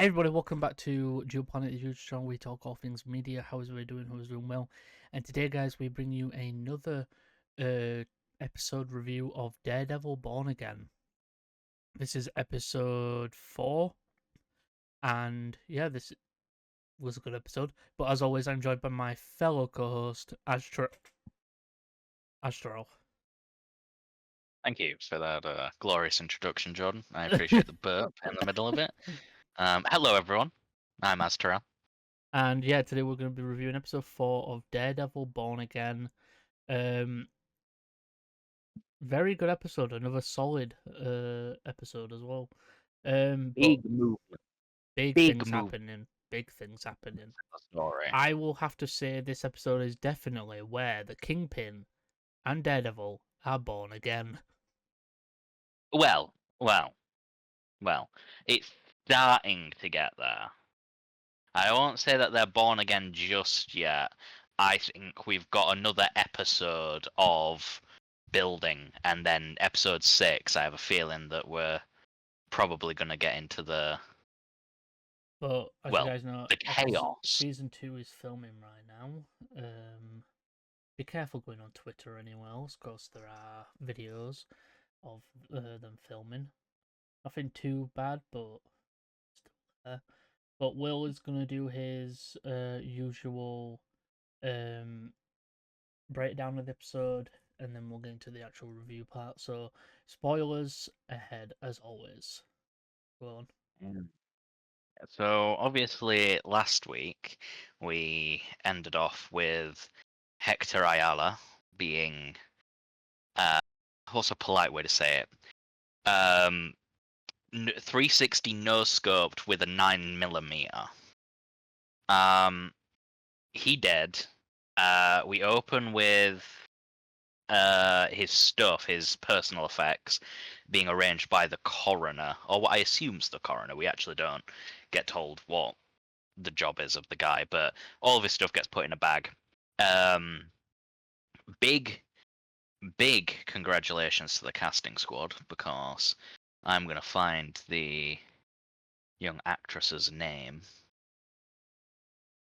Hey everybody, welcome back to Geoplanet, the YouTube channel. We talk all things media, how is everybody doing, who's doing well. And today, guys, we bring you another episode review of Daredevil Born Again. This is episode 4, and yeah, this was a good episode. But as always, I'm joined by my fellow co-host, Azteral. Thank you for that glorious introduction, Jordan. I appreciate the burp in the middle of it. Hello, everyone. I'm Azteral. And yeah, today we're going to be reviewing episode 4 of Daredevil Born Again. Very good episode, another solid episode as well. But Big movement. big Big things move. happening. Big things happening. Story. I will have to say this episode is definitely where the Kingpin and Daredevil are born again. Well. It's starting to get there. I won't say that they're born again just yet. I think we've got another episode of building, and then episode 6, I have a feeling that we're probably going to get into the But as you guys know, the chaos. season 2 is filming right now. Be careful going on Twitter or anywhere else, because there are videos of them filming. Nothing too bad, but still there. But Will is gonna do his usual breakdown of the episode, and then we'll get into the actual review part. So spoilers ahead as always. Go on. So obviously last week we ended off with Hector Ayala being what's a polite way to say it? 360 no scoped with a 9mm. He dead. We open with his stuff, his personal effects, being arranged by the coroner, or what I assume's the coroner. We actually don't get told what the job is of the guy, but all of his stuff gets put in a bag. Big congratulations to the casting squad, because I'm gonna find the young actress's name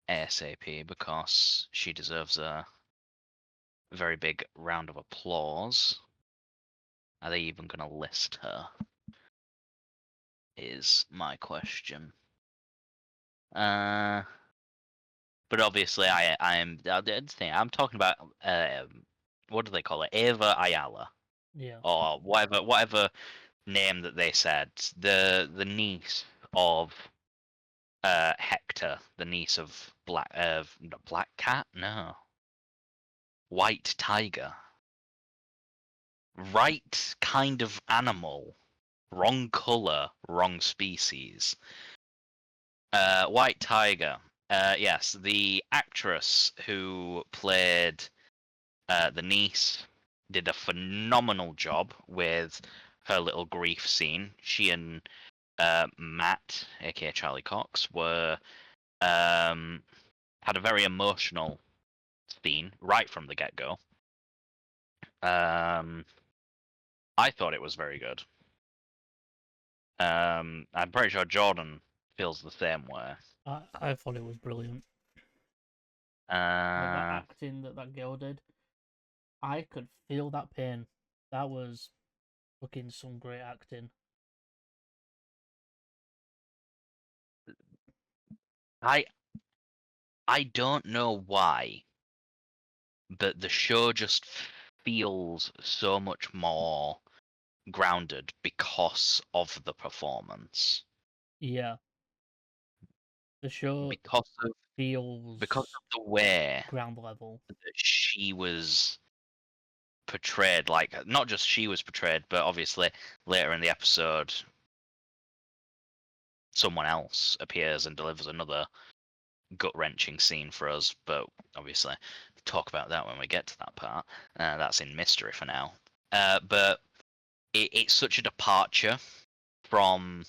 ASAP, because she deserves a very big round of applause. Are they even gonna list her? Is my question. But obviously I'm talking about what do they call it? Eva Ayala. Yeah. Or whatever name that they said. The niece of Hector, the niece of Black Cat? No. White Tiger. Right kind of animal. Wrong color, wrong species. White Tiger. Yes, the actress who played the niece did a phenomenal job with her little grief scene. She and Matt, aka Charlie Cox, were had a very emotional scene right from the get-go. I thought it was very good. I'm pretty sure Jordan feels the same way. I thought it was brilliant. Like that acting that girl did. I could feel that pain. That was fucking some great acting. I don't know why, but the show just feels so much more grounded because of the performance. Yeah. The show feels because of the way ground level that she was portrayed. Like, not just she was portrayed, but obviously later in the episode someone else appears and delivers another gut-wrenching scene for us, but obviously talk about that when we get to that part. That's in mystery for now. But it's such a departure from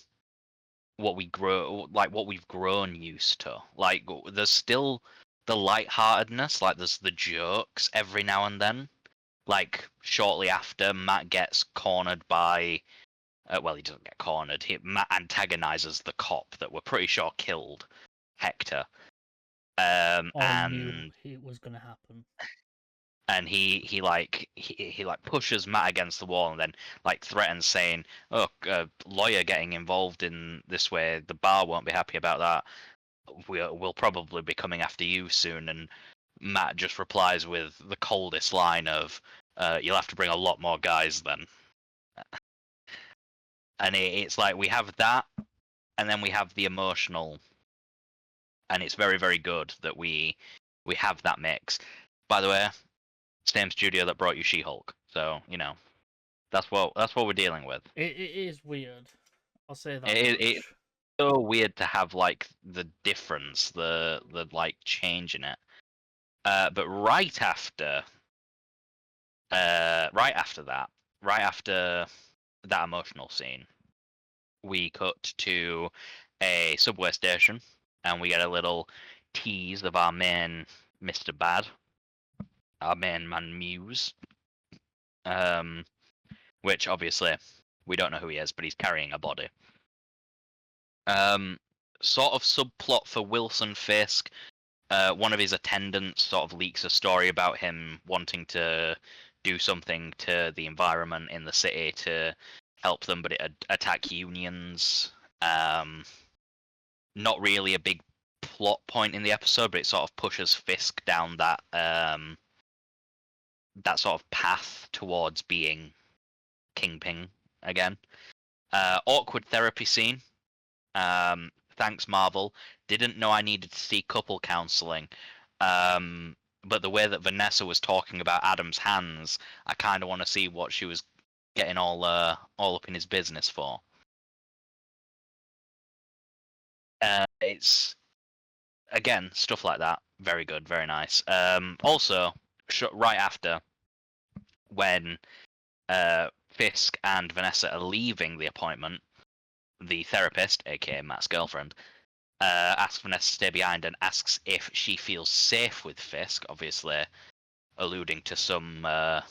what we've grown used to. Like, there's still the lightheartedness, like there's the jokes every now and then. Like, shortly after Matt gets cornered by well, he doesn't get cornered. Matt antagonizes the cop that we're pretty sure killed Hector. Or knew it was gonna happen. And he like pushes Matt against the wall and then like threatens, saying, "Oh, lawyer getting involved in this way, the bar won't be happy about that. We'll probably be coming after you soon." And Matt just replies with the coldest line of, "You'll have to bring a lot more guys then." And it's like we have that, and then we have the emotional, and it's very, very good that we have that mix. By the way, same studio that brought you She-Hulk, so that's what we're dealing with. It is weird. I'll say that It's much. so weird to have like the difference, the like change in it. But right after that emotional scene, we cut to a subway station, and we get a little tease of our main Mr. Bad, our main man Muse, which obviously we don't know who he is, but he's carrying a body. Sort of subplot for Wilson Fisk. One of his attendants sort of leaks a story about him wanting to do something to the environment in the city to help them, but it attack unions. Not really a big plot point in the episode, but it sort of pushes Fisk down that that sort of path towards being Kingpin again. Awkward therapy scene. Thanks, Marvel. Didn't know I needed to see couple counseling. But the way that Vanessa was talking about Adam's hands, I kind of want to see what she was getting all up in his business for. It's again stuff like that. Very good, very nice. Also, right after when Fisk and Vanessa are leaving the appointment, the therapist, aka Matt's girlfriend, asks Vanessa to stay behind and asks if she feels safe with Fisk, obviously alluding to some. I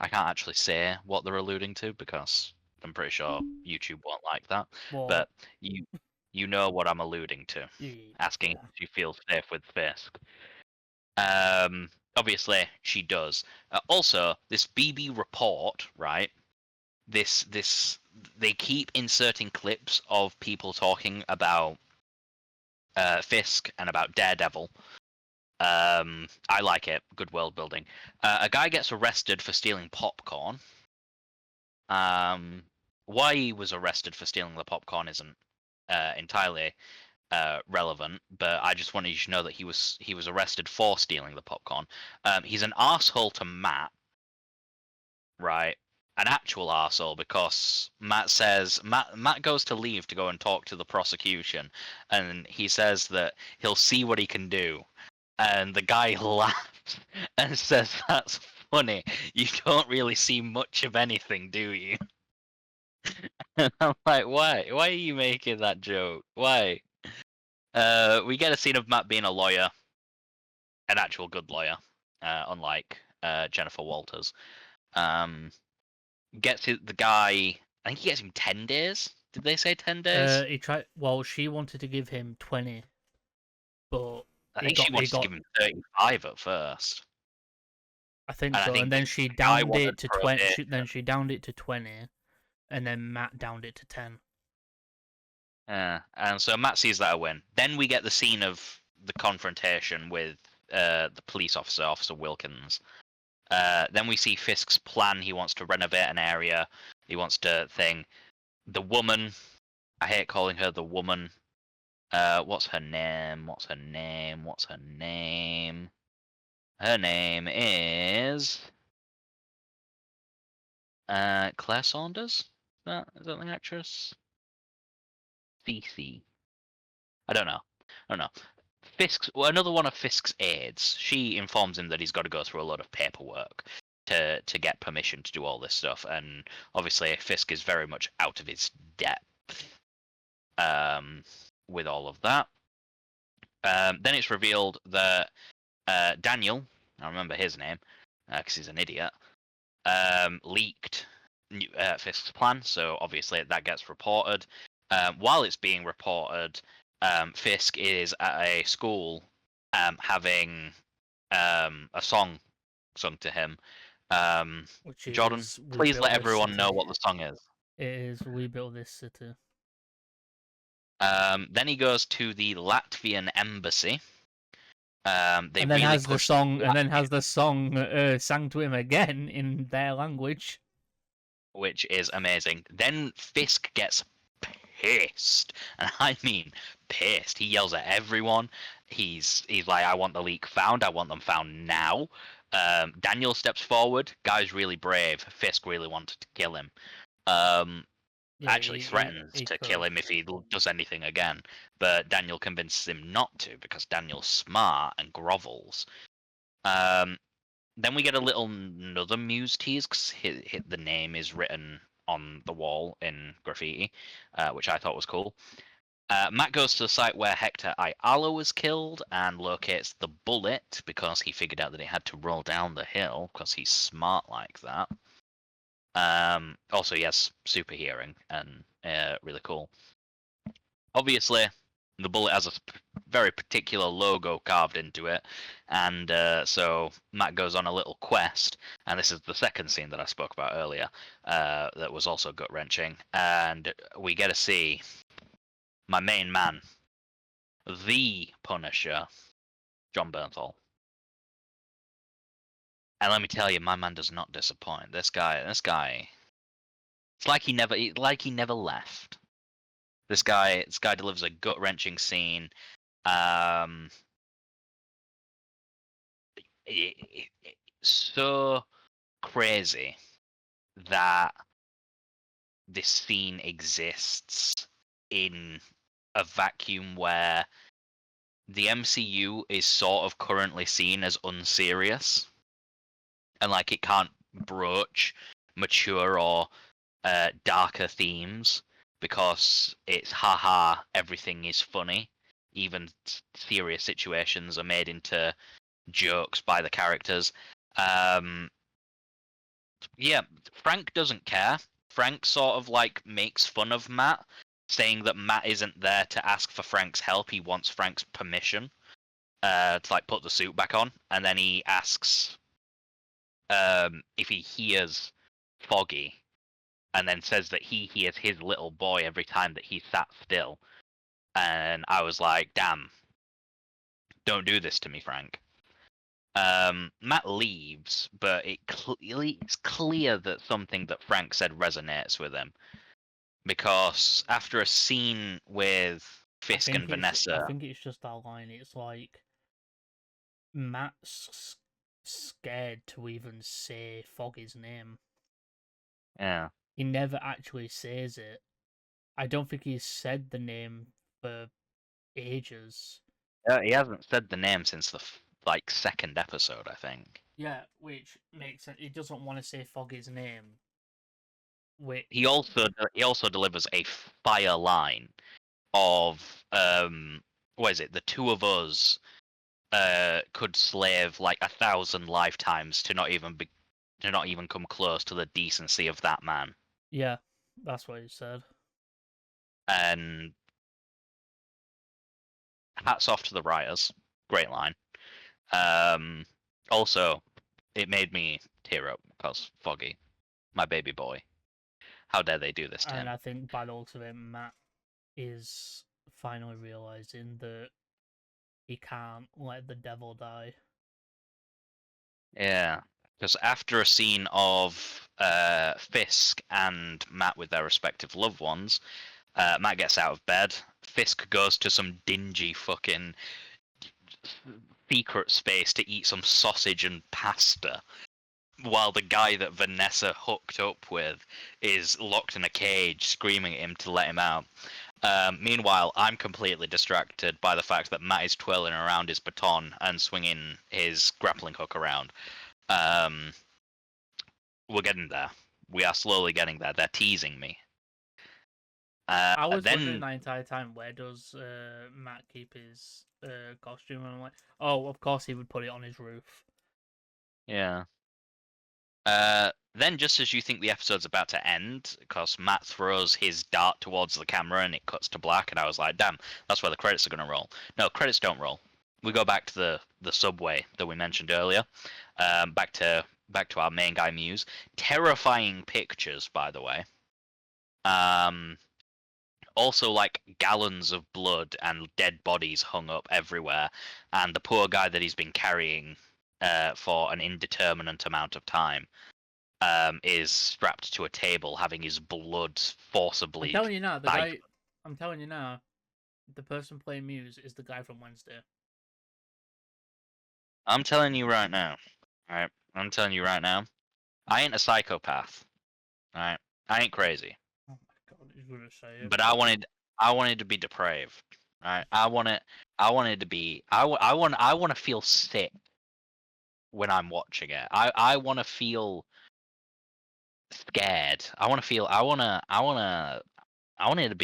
can't actually say what they're alluding to because I'm pretty sure YouTube won't like that. Well, But you know what I'm alluding to. Asking yeah. if she feels safe with Fisk. Obviously she does. Also, this BB report, right? This they keep inserting clips of people talking about Fisk and about Daredevil. I like it. Good world building. A guy gets arrested for stealing popcorn. Why he was arrested for stealing the popcorn isn't entirely relevant, but I just wanted you to know that he was arrested for stealing the popcorn. He's an arsehole to Matt, right? An actual arsehole, because Matt says Matt goes to leave to go and talk to the prosecution, and he says that he'll see what he can do. And the guy laughs and says, "That's funny. You don't really see much of anything, do you?" And I'm like, why? Why are you making that joke? Why? We get a scene of Matt being a lawyer, an actual good lawyer, unlike Jennifer Walters. The guy. I think he gets him 10 days. Did they say 10 days? He tried. Well, she wanted to give him 20, but I he think she got. He wanted to got. give him 35 at first, I think and I so. And think then she the guy downed wanted it to 20. probation. Then she downed it to 20, and then Matt downed it to 10. And so Matt sees that a win. Then we get the scene of the confrontation with the police officer, Officer Wilkins. Then we see Fisk's plan. He wants to renovate an area. He wants to thing. The woman, I hate calling her the woman. What's her name? What's her name? What's her name? Her name is Claire Saunders. Is that the actress? Cece. I don't know. I don't know. Another one of Fisk's aides. She informs him that he's got to go through a lot of paperwork to get permission to do all this stuff, and obviously Fisk is very much out of his depth with all of that. Then it's revealed that Daniel, I remember his name because he's an idiot, leaked Fisk's plan. So obviously that gets reported. While it's being reported, Fisk is at a school having a song sung to him. Which Jordan, is We please let Built This everyone know City. what the song is. It is We Built This City. Then he goes to the Latvian embassy. They And then really has the push song, Latvian, sang to him again in their language. which is amazing. Then Fisk gets pissed, and I mean pissed. He yells at everyone. He's like, "I want the leak found. I want them found now." Daniel steps forward. Guy's really brave. Fisk really wanted to kill him. Um, Yeah, Actually threatens he to could. kill him if he does anything again. But Daniel convinces him not to because Daniel's smart and grovels. Um, then we get a little another Muse tease because the name is written on the wall in graffiti, which I thought was cool. Matt goes to the site where Hector Ayala was killed and locates the bullet because he figured out that it had to roll down the hill because he's smart like that. Also, he has super hearing and really cool. Obviously, the bullet has a very particular logo carved into it, and so Matt goes on a little quest, and this is the second scene that I spoke about earlier that was also gut wrenching, and we get to see my main man, the Punisher, John Bernthal. And let me tell you, my man does not disappoint. This guy, it's like he never left. This guy delivers a gut wrenching scene. Um, it's so crazy that this scene exists in a vacuum where the MCU is sort of currently seen as unserious and like it can't broach mature or darker themes because it's haha everything is funny, even serious situations are made into jokes by the characters. um yeah, Frank doesn't care. Frank sort of like makes fun of Matt, saying that Matt isn't there to ask for Frank's help, he wants Frank's permission to like put the suit back on, and then he asks if he hears Foggy, and then says that he hears his little boy every time that he sat still. And I was like, damn, don't do this to me, Frank. Matt leaves, but it's clear that something that Frank said resonates with him because after a scene with Fisk and I Vanessa, think it's just that line. It's like Matt's scared to even say Foggy's name. yeah, He never actually says it. I don't think he's said the name for ages. he hasn't said the name since the like second episode, I think. Yeah, which makes sense. He doesn't want to say Foggy's name. He also delivers a fire line of what is it? The two of us could slave like 1,000 lifetimes to not even come close to the decency of that man. Yeah, that's what he said. And hats off to the writers. Great line. Um, Also, it made me tear up because Foggy, my baby boy. How dare they do this to And him? I think by the looks of it, Matt is finally realizing that he can't let the devil die. Yeah, because after a scene of Fisk and Matt with their respective loved ones, Matt gets out of bed. Fisk goes to some dingy fucking secret space to eat some sausage and pasta, while the guy that Vanessa hooked up with is locked in a cage, screaming at him to let him out. Meanwhile, I'm completely distracted by the fact that Matt is twirling around his baton and swinging his grappling hook around. Um, we're getting there. We are slowly getting there. They're teasing me. I was wondering Then, the entire time, where does Matt keep his costume? And I'm like, oh, of course he would put it on his roof. yeah. Then, just as you think the episode's about to end, because Matt throws his dart towards the camera and it cuts to black, and I was like, damn, that's where the credits are going to roll. No, credits don't roll. We go back to the subway that we mentioned earlier, back to our main guy Muse. Terrifying pictures, by the way. Also, like gallons of blood and dead bodies hung up everywhere, and the poor guy that he's been carrying for an indeterminate amount of time is strapped to a table, having his blood I'm forcibly telling you now, the by. guy. I'm telling you now, the person playing Muse is the guy from Wednesday. I'm telling you right now. All right, I'm telling you right now. I ain't a psychopath. All right, I ain't crazy, Oh my god, he's gonna say it. but I wanted to be depraved. All right, I wanted to be. I want to feel sick when I'm watching it. I want to feel scared. I want to feel. I want it to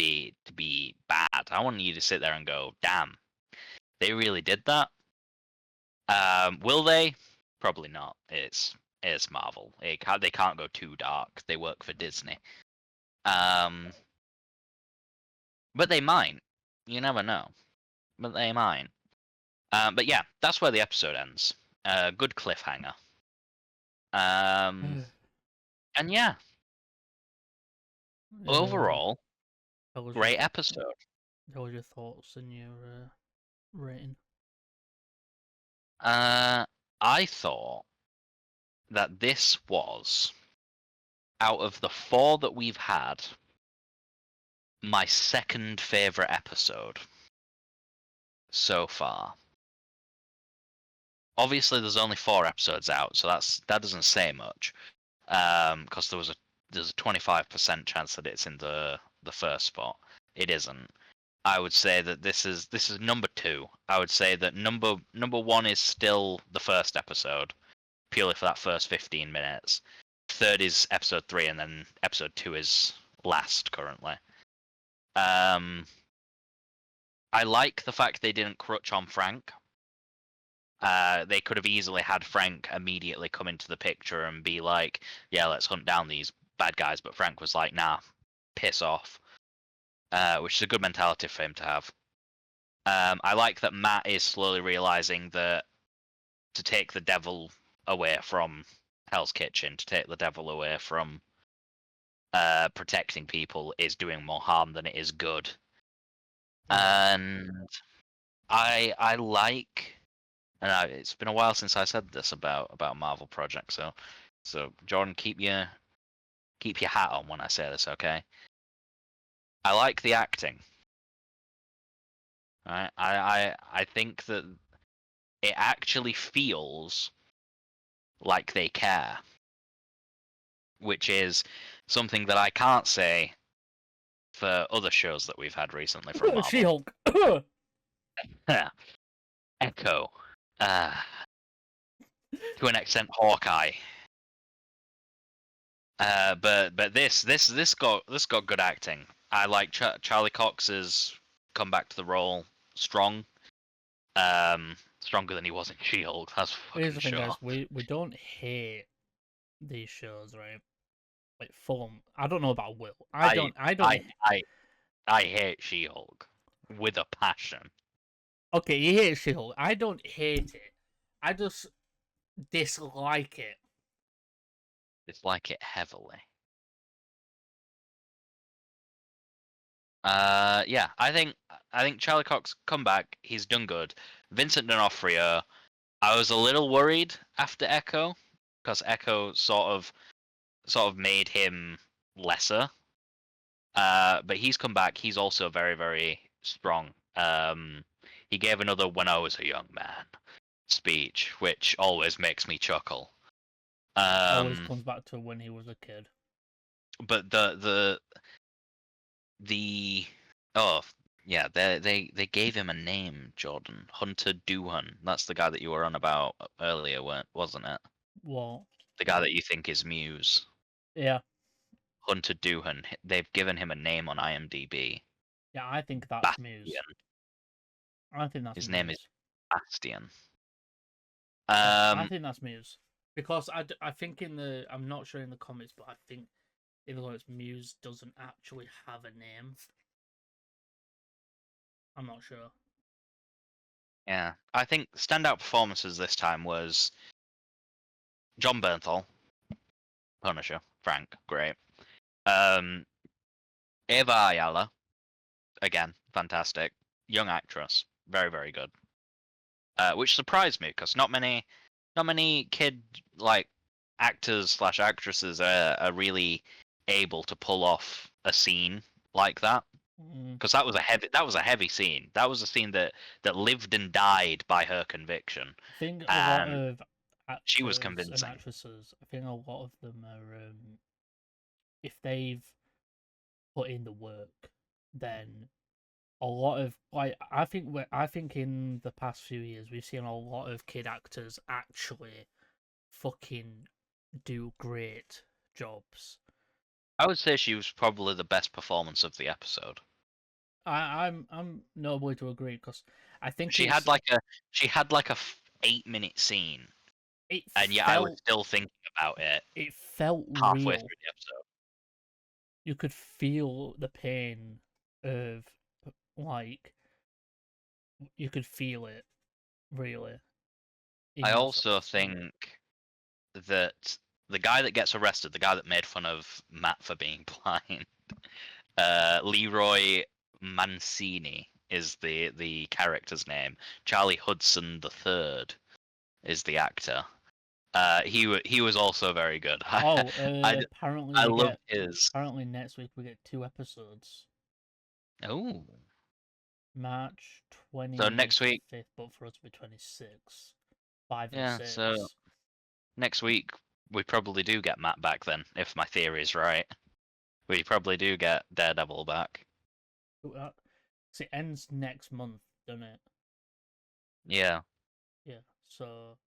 be bad. I want you to sit there and go, "Damn, they really did that." Will they? Probably not. It's Marvel. They can't go too dark. They work for Disney. Um, but they might. You never know. But they might. But yeah, that's where the episode ends. Good cliffhanger. Um, and yeah, uh, overall, that was your great episode. thoughts and your rating. I thought that this was, out of the four that we've had, my second favorite episode so far. Obviously, there's only 4 episodes out, so that doesn't say much. Because there's a 25% chance that it's in the first spot. It isn't. I would say that this is number 2. I would say that number 1 is still the first episode, purely for that first 15 minutes. Third is episode 3, and then episode 2 is last currently. I like the fact they didn't crutch on Frank. They could have easily had Frank immediately come into the picture and be like, "Yeah, let's hunt down these bad guys." But Frank was like, "Nah, piss off," which is a good mentality for him to have. I like that Matt is slowly realizing that to take the devil away from Hell's Kitchen, to take the devil away from protecting people, is doing more harm than it is good. Yeah. And I like, and it's been a while since I said this about Marvel projects, so Jordan, keep your hat on when I say this, okay? I like the acting. Right? I think that it actually feels like they care, which is something that I can't say for other shows that we've had recently from Marvel. She-Hulk. Echo, uh, to an extent, Hawkeye. But this got good acting. I like Charlie Cox has come back to the role strong, stronger than he was in She-Hulk. That's Here's fucking the thing, sure. guys. We don't hate these shows, right? Like Fulham. I don't know about Will. I I don't. I don't. I I I hate She-Hulk with a passion. Okay, you hate She-Hulk. I don't hate it. I just dislike it. Dislike it heavily. Yeah, I think Charlie Cox come back. He's done good. Vincent D'Onofrio. I was a little worried after Echo, because Echo sort of made him lesser. But he's come back. He's also very, very strong. He gave another "When I Was a Young Man" speech, which always makes me chuckle. Always Um, comes back to when he was a kid. but the oh yeah, they gave him a name, Jordan. Hunter Doohan. That's the guy that you were on about earlier, wasn't it? Well, The guy that you think is Muse. yeah, Hunter Doohan. They've given him a name on IMDb. yeah. I think that's Muse. Bastian. I think that's His name is Muse. Bastian. Yeah, I Um, think that's Muse. Because I think I'm not sure in the comics, but I think in the comics Muse doesn't actually have a name. I'm not sure. Yeah, I think standout performances this time was John Bernthal, Punisher, Frank, great. Eva Ayala, again, fantastic. Young actress, very, very good. Which surprised me because not many kid like actors / actresses are really able to pull off a scene like that. Because that was a heavy scene. That was a scene that lived and died by her conviction, I think a lot and of she was actors and convincing. actresses, I think a lot of them are, if they've put in the work, then a lot of I think in the past few years we've seen a lot of kid actors actually fucking do great jobs. I would say she was probably the best performance of the episode. I'm notably to agree because I think She had like a 8-minute scene, it and yet I was felt still thinking about it it felt halfway real. through the episode. You could feel the pain of, like, you could feel it really in I also yourself. think that the guy that gets arrested, the guy that made fun of Matt for being blind, Leroy Mancini is the character's name. Charlie Hudson III is the actor. He was also very good. Oh, I apparently I we loved get his. apparently next week we get 2 episodes. Oh, March so next week, 25th, but for us to be 26, 5 and yeah. So 6. next week we probably do get Matt back then, if my theory is right. We probably do get Daredevil back. So it ends next month, doesn't it? Yeah, Yeah. So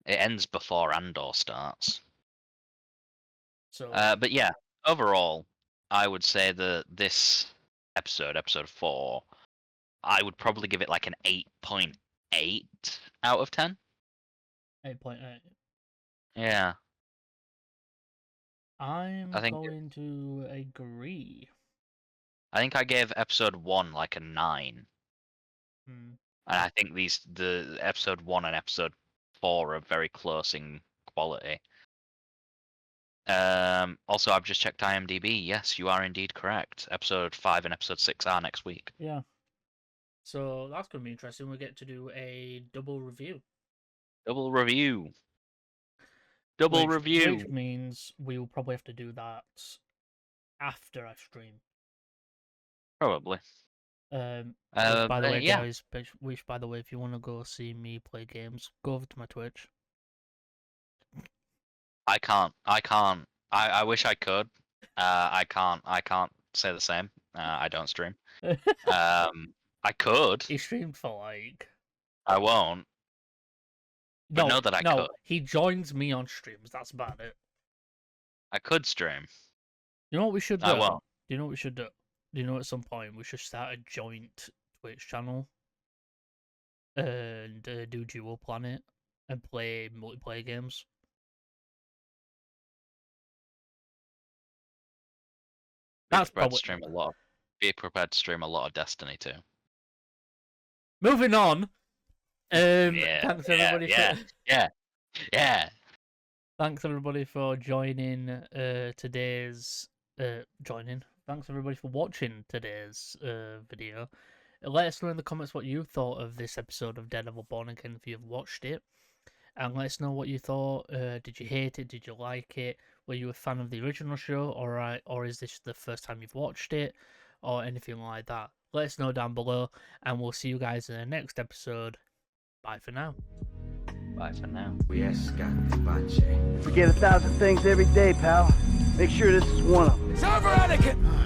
it ends before Andor starts. so But yeah, overall, I would say that this episode 4, I would probably give it like an 8.8 out of 10. 8.8. Yeah, I'm I think going to agree. I gave episode 1 like a 9, Hmm. and I think the episode 1 and episode 4 are very close in quality. Also, I've just checked IMDb. Yes, you are indeed correct. Episode 5 and episode 6 are next week. Yeah. So that's going to be interesting. We get to do a double review. Double review. Double review. Which means we will probably have to do that after I stream. Probably. Which, by the way, Yeah. guys, which, by the way, if you want to go see me play games, go over to my Twitch. I can't. I wish I could. I can't. I can't say the same. I don't stream. I could. He streamed for like. I won't. But know that I could. He joins me on streams. That's about it. I could stream. You know what we should do? I won't. Do you know what we should do? Do you know at some point we should start a joint Twitch channel and do Dual Planet and play multiplayer games? That's probably. Be prepared to stream a lot of Destiny too. Moving on. Yeah. Thanks everybody. Yeah. Thanks everybody for joining today's joining. Thanks everybody for watching today's video. Let us know in the comments what you thought of this episode of Daredevil Born Again if you've watched it. And let us know what you thought. Did you hate it? Did you like it? Were you a fan of the original show? Or is this the first time you've watched it? Or anything like that? Let us know down below. And we'll see you guys in the next episode. Bye for now. Bye for now. Forget 1,000 things every day, pal. Make sure this is one of them. It's over, Anakin!